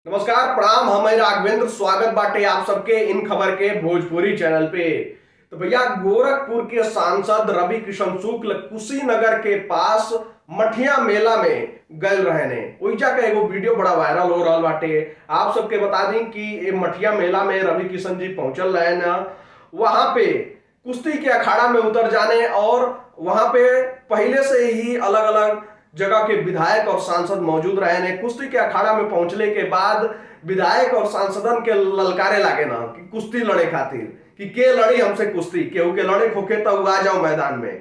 नमस्कार प्रणाम, हम राघवेंद्र। स्वागत बाटे आप सबके इन खबर के भोजपुरी चैनल पे। तो भैया, गोरखपुर के सांसद रवि किशन शुक्ल कुशीनगर के पास मठिया मेला में गए रहने ओइजा का एगो वीडियो बड़ा वायरल हो रहा बाटे। आप सबके बता दें कि ये मठिया मेला में रवि किशन जी पहुंचल रहे ना, वहां पे कुश्ती के अखाड़ा में उतर जाने और वहां पे पहले से ही अलग अलग जगह के विधायक और सांसद मौजूद रहे ने। कुश्ती के अखाड़ा में पहुंचने के बाद विधायक और सांसदन के ललकारे लागे ना कि कुश्ती लड़े खातिर कि के लड़ी हमसे कुश्ती, केहू के लड़े खोखे तो आ जाओ मैदान में।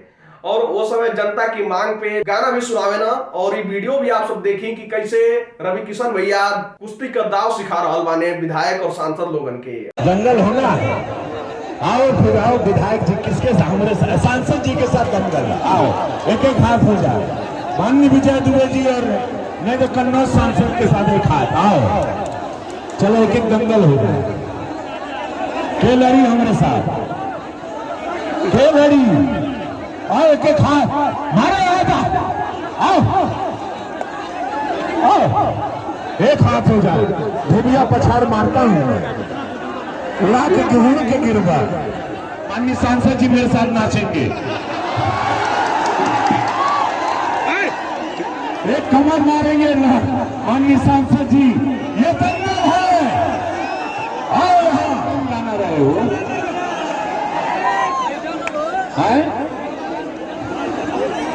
और वो समय जनता की मांग पे गाना भी सुनावे ना। और ये वीडियो भी आप सब देखी कि कैसे रवि किशन भैया कुश्ती का दाव सिखा रहा बाने विधायक और सांसद लोगन के। दंगल होना, आओ फिर आओ विधायक जी किसके सामने, सांसद जी के साथ दंगल, आओ एक एक हाथ हो जाए। माननीय विजय दुबे जी और नहीं तो कन्नौज सांसद के साथ एक हाथ, आओ चलो एक एक दंगल हो जाए। के लड़ी हमारे साथ, के लड़ी, आओ एक एक हाथ मारे, आओ आओ एक हाथ हो जाए। धोबिया पछाड़ मारता हूँ, उड़ा के गेहूं के गिरवा। माननीय सांसद जी मेरे साथ नाचेंगे, एक कमर मारेंगे ना। माननीय सांसद जी ये दंगल है, आओ यहाँ। कौन गाना रहे हो,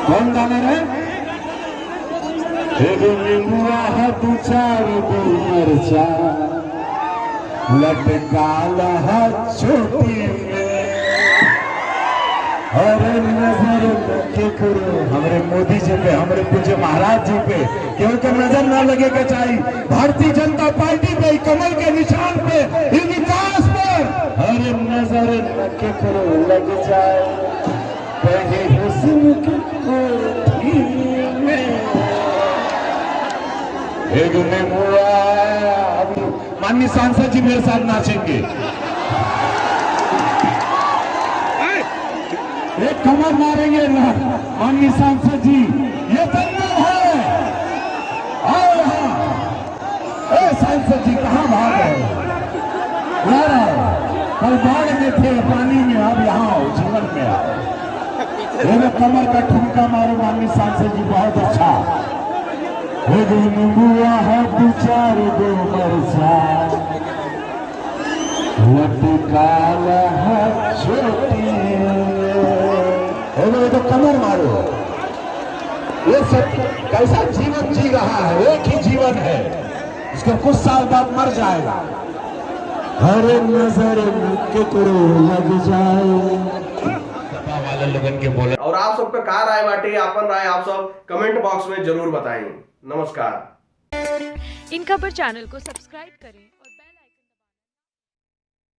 कौन गाना रहे? एक नींबुआ है दू चार दो मरचा, लटकाल है छोटी में, और नजर के करो हमारे मोदी जी पे, हमारे पूज्य महाराज जी पे केवल का नजर ना लगे के चाहिए। भारतीय जनता पार्टी पे, कमल के निशान पे, विकास पर हर नजर के करो लग जाए कहीं हुस्न की कोठी में। एक माननीय सांसद जी मेरे साथ नाचेंगे, एक कमर मारेंगे ना। माननीय सांसद जी ये दंगल है, आओ यहाँ। सांसद जी कहाँ भाग रहे? कल बाढ़ में थे, पानी में, अब यहाँ आओ, जीवन में आओ। कमर का ठुमका मारो माननीय सांसद जी, बहुत अच्छा। नींबुआ है दू चार दो मरचा, लटकाल है छोटी। तो कमर मारो। ये सब कैसा जीवन जी रहा है, एक ही जीवन है, इसको कुछ साल बाद मर जाएगा। हर नजर के करो लग जाए वाले लोगन के बोले। और आप सबका क्या राय बाटे, अपन राय आप सब कमेंट बॉक्स में जरूर बताएं। नमस्कार। इन खबर चैनल को सब्सक्राइब करें।